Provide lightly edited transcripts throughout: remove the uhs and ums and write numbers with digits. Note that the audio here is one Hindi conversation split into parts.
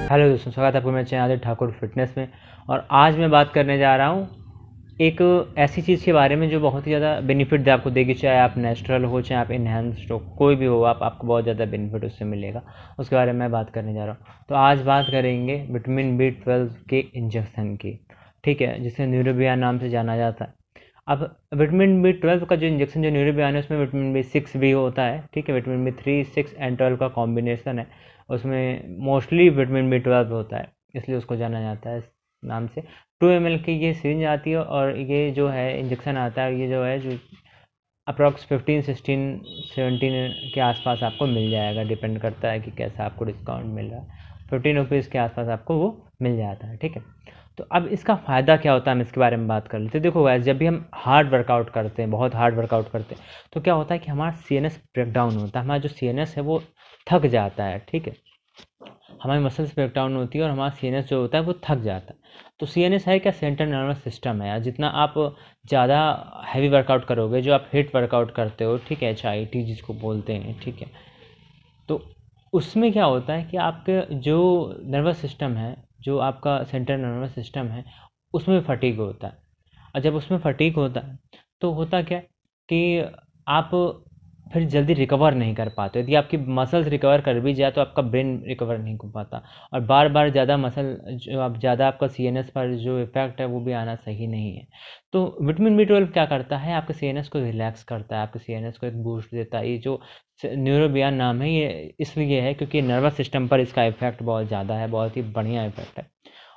हेलो दोस्तों, स्वागत है आपको मेरे चैनल आदित्य ठाकुर फिटनेस में। और आज मैं बात करने जा रहा हूँ एक ऐसी चीज़ के बारे में जो बहुत ही ज़्यादा बेनिफिट आपको देगी। चाहे आप नेचुरल हो, चाहे आप इन्हेंस्ड हो, कोई भी हो, आपको बहुत ज़्यादा बेनिफिट उससे मिलेगा। उसके बारे में मैं बात करने जा रहा हूँ। तो आज बात करेंगे विटामिन B12 के इंजेक्शन की, ठीक है, जिसे न्यूरोबियान नाम से जाना जाता है। अब विटामिन B12 का जो इंजेक्शन जो न्यूरोबियान है, उसमें विटामिन B6 भी होता है, ठीक है। विटामिन B3, 6 एंड 12 का कॉम्बिनेशन है। उसमें मोस्टली विटामिन B12 होता है, इसलिए उसको जाना जाता है इस नाम से। 2 ml की ये सिरिंज आती है और ये जो है इंजेक्शन आता है, ये जो है जो अप्रॉक्स 15, 16, 17 के आसपास आपको मिल जाएगा। डिपेंड करता है कि कैसा आपको डिस्काउंट मिल रहा है। 15 रुपीज़ के आसपास आपको वो मिल जाता है, ठीक है। तो अब इसका फ़ायदा क्या होता है, हम इसके बारे में बात कर लेते हैं। देखो गाइस, जब भी हम हार्ड वर्कआउट करते हैं, बहुत हार्ड वर्कआउट करते हैं, तो क्या होता है कि हमारा CNS ब्रेक डाउन होता है। हमारा जो CNS है वो थक जाता है, ठीक है। हमारी मसल्स ब्रेक डाउन होती है और हमारा CNS जो होता है वो थक जाता है। तो CNS है क्या? सेंट्रल नर्वस सिस्टम है यार। जितना आप ज़्यादा हैवी वर्कआउट करोगे, जो आप हिट वर्कआउट करते हो, ठीक है, HIIT जिसको बोलते हैं, ठीक है, तो उसमें क्या होता है कि आपके जो नर्वस सिस्टम है, जो आपका सेंट्रल नर्वस सिस्टम है, उसमें फटीग होता है। और जब उसमें फटीग होता है तो होता क्या कि आप फिर जल्दी रिकवर नहीं कर पाते। यदि आपकी मसल्स रिकवर कर भी जाए तो आपका ब्रेन रिकवर नहीं कर पाता। और बार बार ज़्यादा मसल जो आप ज़्यादा आपका CNS पर जो इफेक्ट है वो भी आना सही नहीं है। तो विटामिन B12 क्या करता है, आपके CNS को रिलैक्स करता है, आपके CNS को एक बूस्ट देता है। ये जो न्यूरोबियान नाम है, ये इसलिए है क्योंकि नर्वस सिस्टम पर इसका इफेक्ट बहुत ज़्यादा है, बहुत ही बढ़िया इफेक्ट है।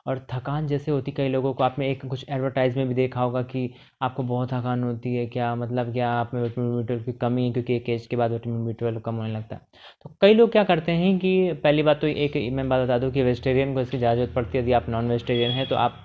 और थकान जैसे होती कई लोगों को, आपने एक कुछ एडवर्टाइज में भी देखा होगा कि आपको बहुत थकान होती है, क्या मतलब क्या आप में विटामिन B12 की कमी है, क्योंकि एक एज के बाद विटामिन B12 कम होने लगता है। तो कई लोग क्या करते हैं कि पहली बात तो एक मैं बात बता दूं कि वेजिटेरियन को इसकी ज़्यादा जरूरत पड़ती है। यदि आप नॉन वेजिटेरियन है तो आप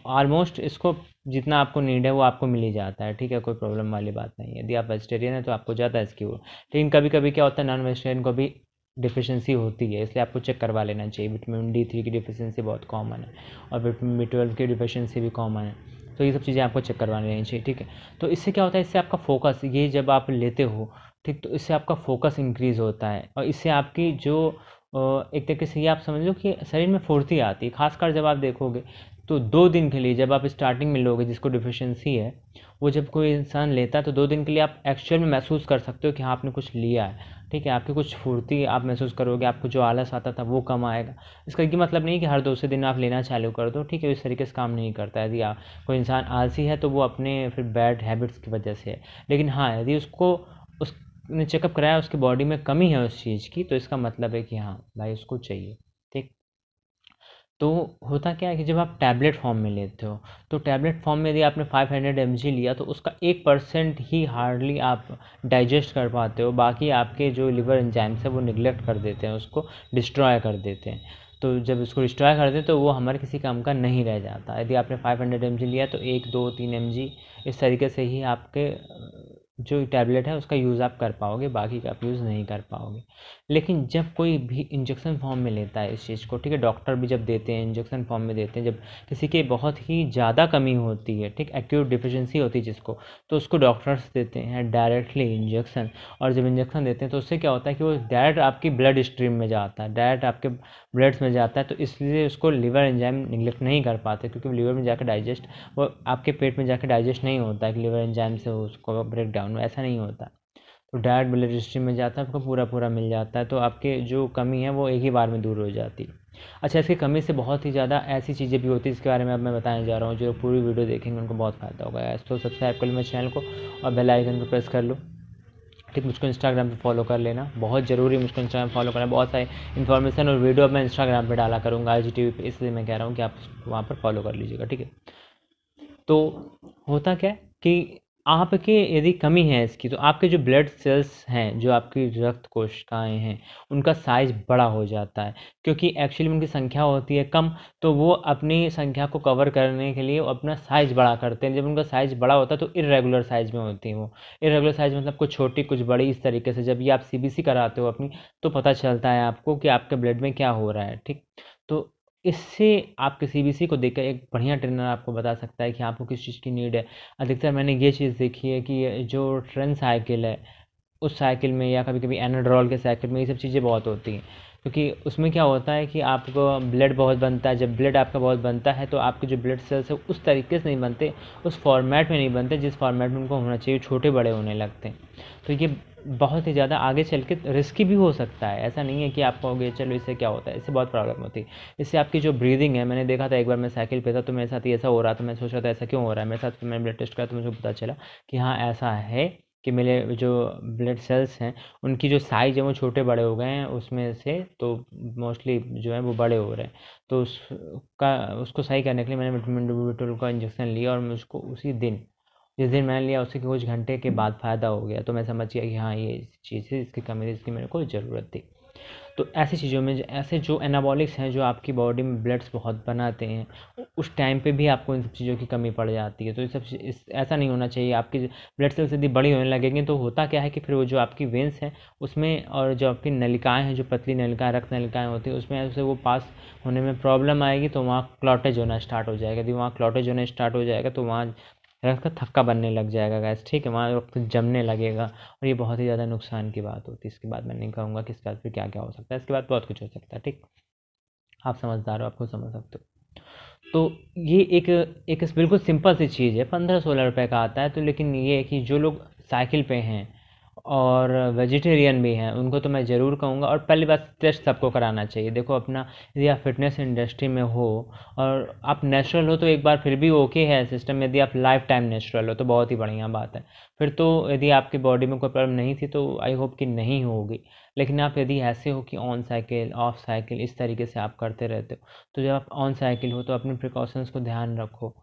ऑलमोस्ट इसको जितना आपको नीड है वो आपको मिल ही जाता है, ठीक है, कोई प्रॉब्लम वाली बात नहीं है। यदि आप वेजिटेरियन है तो आपको ज़्यादा इसकी वो, लेकिन कभी कभी क्या होता है, नॉन वेजिटेरियन को भी डिफिशियंसी होती है, इसलिए आपको चेक करवा लेना चाहिए। विटामिन D3 की डिफिशियंसी बहुत कॉमन है और विटामिन B12 की डिफिशियंसी भी कॉमन है। तो ये सब चीज़ें आपको चेक करवा लेनी चाहिए, ठीक है। तो इससे क्या होता है, इससे आपका फोकस, ये जब आप लेते हो, ठीक, तो इससे आपका फोकस इंक्रीज़ होता है और इससे आपकी जो एक तरीके से ये आप समझ लो कि शरीर में फुर्ती आती है। खासकर जब आप देखोगे तो 2 दिन के लिए जब आप स्टार्टिंग में लोगे जिसको डिफिशियंसी है, वो जब कोई इंसान लेता है तो 2 दिन के लिए आप एक्चुअल में महसूस कर सकते हो कि हाँ आपने कुछ लिया है, ठीक है। आपकी कुछ फुर्ती आप महसूस करोगे, आपको जो आलस आता था वो कम आएगा। इसका ये मतलब नहीं कि हर दूसरे दिन आप लेना चालू कर दो, ठीक है, इस तरीके से काम नहीं करता। यदि आप कोई इंसान आलसी है तो वो अपने फिर बैड हैबिट्स की वजह से है। लेकिन हाँ, यदि उसको उसने चेकअप कराया, उसकी बॉडी में कमी है उस चीज़ की, तो इसका मतलब है कि हाँ भाई उसको चाहिए, ठीक। तो होता क्या है कि जब आप टैबलेट फॉर्म में लेते हो, तो टैबलेट फॉर्म में यदि आपने 500 mg लिया तो उसका 1% ही हार्डली आप डाइजेस्ट कर पाते हो। बाकी आपके जो लिवर एंजाइम्स है वो निगलेक्ट कर देते हैं, उसको डिस्ट्रॉय कर देते हैं। तो जब उसको डिस्ट्रॉय कर दें तो वो हमारे किसी काम का नहीं रह जाता। यदि आपने 500 mg लिया तो 1, 2, 3 mg इस तरीके से ही आपके जो टैबलेट है उसका यूज़ आप कर पाओगे, बाकी का आप यूज़ नहीं कर पाओगे। लेकिन जब कोई भी इंजेक्शन फॉर्म में लेता है इस चीज़ को, ठीक है, डॉक्टर भी जब देते हैं इंजेक्शन फॉर्म में देते हैं, जब किसी की बहुत ही ज़्यादा कमी होती है, ठीक, एक्यूट डिफिशियंसी होती है जिसको, तो उसको डॉक्टर्स देते हैं डायरेक्टली इंजेक्शन। और जब इंजेक्शन देते हैं तो उससे क्या होता है कि वो डायरेक्ट आपकी ब्लड स्ट्रीम में जाता है, डायरेक्ट आपके ब्लड्स में जाता है। तो इसलिए उसको लिवर एंजाइम निगलेक्ट नहीं कर पाते, क्योंकि लिवर में जाकर डाइजेस्ट, वो आपके पेट में जाकर डाइजेस्ट नहीं होता है कि लिवर एंजाइम से उसको ब्रेक डाउन, ऐसा नहीं होता। तो डायरेक्ट ब्लड स्ट्रीम में जाता है, आपको पूरा पूरा मिल जाता है। तो आपके जो कमी है वो एक ही बार में दूर हो जाती है। अच्छा, इसकी कमी से बहुत ही ज़्यादा ऐसी चीज़ें भी होती है जिसके बारे में अब मैं बताने जा रहा हूँ। जो पूरी वीडियो देखेंगे उनको बहुत फ़ायदा होगा। तो सब्सक्राइब कर लो मेरे चैनल को और बेल आइकन को प्रेस कर लो, ठीक। मुझको इंस्टाग्राम पे फॉलो कर लेना, बहुत ज़रूरी है मुझको इंस्टाग्राम फॉलो करना। बहुत सारी इन्फॉर्मेशन और वीडियो मैं इंस्टाग्राम पे डाला करूँगा IGTV पे, इसलिए मैं कह रहा हूँ कि आप वहाँ पर फॉलो कर लीजिएगा, ठीक है। तो होता क्या है कि आपके यदि कमी है इसकी, तो आपके जो ब्लड सेल्स हैं, जो आपकी रक्त कोशिकाएं हैं, उनका साइज बड़ा हो जाता है। क्योंकि एक्चुअली उनकी संख्या होती है कम, तो वो अपनी संख्या को कवर करने के लिए वो अपना साइज बड़ा करते हैं। जब उनका साइज बड़ा होता है तो इरेगुलर साइज में होती हैं वो। इरेगुलर साइज मतलब कुछ छोटी कुछ बड़ी, इस तरीके से। जब ये आप CBC कराते हो अपनी, तो पता चलता है आपको कि आपके ब्लड में क्या हो रहा है, ठीक। तो इससे आपके CBC को देखकर एक बढ़िया ट्रेनर आपको बता सकता है कि आपको किस चीज़ की नीड है। अधिकतर मैंने ये चीज़ देखी है कि जो ट्रेंड साइकिल है, उस साइकिल में या कभी कभी एनाड्रॉल के साइकिल में ये सब चीज़ें बहुत होती हैं। क्योंकि उसमें क्या होता है कि आपको ब्लड बहुत बनता है। जब ब्लड आपका बहुत बनता है तो आपके जो ब्लड सेल्स है उस तरीके से नहीं बनते, उस फॉर्मेट में नहीं बनते जिस फॉर्मेट में उनको होना चाहिए, छोटे बड़े होने लगते हैं। तो ये बहुत ही ज़्यादा आगे चल के रिस्की भी हो सकता है। ऐसा नहीं है कि आप कहोगे चलो इससे क्या होता है, इससे बहुत प्रॉब्लम होती है। इससे आपकी जो ब्रीदिंग है, मैंने देखा था एक बार मैं साइकिल पे था तो मेरे साथ ही ऐसा हो रहा था। मैं सोच रहा था ऐसा क्यों हो रहा है मेरे साथ, मैंने ब्लड टेस्ट करा तो मुझे पता चला कि हाँ ऐसा है कि मेरे जो ब्लड सेल्स हैं उनकी जो साइज़ है वो छोटे बड़े हो गए हैं उसमें से, तो मोस्टली जो है वो बड़े हो रहे हैं। तो उसको सही करने के लिए मैंने विटामिन B12 का इंजेक्शन लिया और मुझको उसी दिन, जिस दिन मैंने लिया उसके कुछ घंटे के बाद फ़ायदा हो गया। तो मैं समझ गया कि हाँ ये चीज़ है, इसकी कमी थी, इसकी मेरे को ज़रूरत थी। तो ऐसी चीज़ों में ऐसे जो एनाबॉलिक्स हैं जो आपकी बॉडी में ब्लड्स बहुत बनाते हैं, उस टाइम पे भी आपको इन सब चीज़ों की कमी पड़ जाती है। तो ये सब ऐसा नहीं होना चाहिए। आपकी ब्लड सेल्स यदि बड़ी होने लगेंगी तो होता क्या है कि फिर वो जो आपकी वेंस हैं उसमें, और जो आपकी नलिकाएं हैं, जो पतली नलिकाएं, रक्त नलिकाएं होती हैं, उसमें से वो पास होने में प्रॉब्लम आएगी तो वहाँ क्लॉटेज होना स्टार्ट हो जाएगा। यदि वहाँ क्लॉटेज होना स्टार्ट हो जाएगा तो वहाँ रक्त का थक्का बनने लग जाएगा गैस, ठीक है, वहाँ रक्त जमने लगेगा और ये बहुत ही ज़्यादा नुकसान की बात होती है। इसके बाद मैं नहीं कहूँगा कि इसके बाद फिर क्या क्या हो सकता है, इसके बाद बहुत कुछ हो सकता है, ठीक। आप समझदार हो, आप खुद समझ सकते हो। तो ये एक एक बिल्कुल सिंपल सी चीज़ है, 15-16 रुपए का आता है। तो लेकिन ये है कि जो लोग साइकिल पे हैं और वेजिटेरियन भी हैं उनको तो मैं ज़रूर कहूँगा। और पहली बात, टेस्ट सबको कराना चाहिए। देखो अपना, यदि आप फिटनेस इंडस्ट्री में हो और आप नेचुरल हो तो एक बार फिर भी ओके है सिस्टम। यदि आप लाइफ टाइम नेचुरल हो तो बहुत ही बढ़िया बात है। फिर तो यदि आपकी बॉडी में कोई प्रॉब्लम नहीं थी तो आई होप कि नहीं होगी। लेकिन आप यदि ऐसे हो कि ऑन साइकिल ऑफ साइकिल इस तरीके से आप करते रहते हो, तो जब आप ऑन साइकिल हो तो अपने प्रिकॉशंस को ध्यान रखो,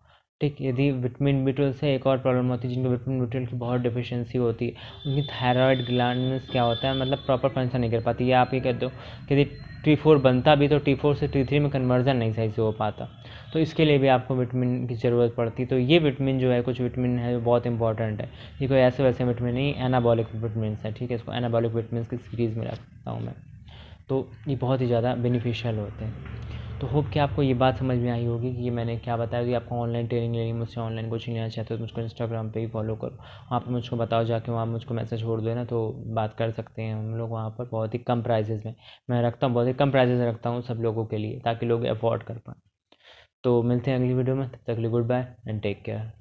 ठीक। यदि विटामिन B12 से एक और प्रॉब्लम होती है, जिनको विटामिन B12 की बहुत डिफिशियंसी होती है, उनकी थायराइड ग्लैंड्स क्या होता है, मतलब प्रॉपर फंक्शन नहीं कर पाती। या आप ये कहते हो कि यदि T4 बनता भी तो T4 से T3 में कन्वर्जन नहीं सही से हो पाता, तो इसके लिए भी आपको विटामिन की ज़रूरत पड़ती है। तो ये विटामिन जो है, कुछ विटामिन है बहुत इंपॉर्टेंट है। ये कोई ऐसे वैसे विटामिन नहीं, एनाबॉलिक विटामिन है, ठीक है। इसको एनाबॉलिक विटामिन की सीरीज़ में रखता हूँ मैं। तो ये बहुत ही ज़्यादा बेनिफिशियल होते हैं। तो होप कि आपको ये बात समझ में आई होगी कि ये मैंने क्या बताया। यदि आपको ऑनलाइन ट्रेनिंग लेनी, मुझसे ऑनलाइन कोचिंग लेना चाहते हो तो मुझको इंस्टाग्राम पे ही फॉलो करो। वहाँ पर मुझको बताओ जाके, वहाँ मुझको मैसेज छोड़ दो ना, तो बात कर सकते हैं हम लोग वहाँ पर बहुत ही कम प्राइजेज़ में। मैं रखता हूँ, बहुत ही कम प्राइजेज़ में रखता हूँ सब लोगों के लिए, ताकि लोग अफोर्ड कर पाएँ। तो मिलते हैं अगली वीडियो में, तब तक के लिए goodbye and take care.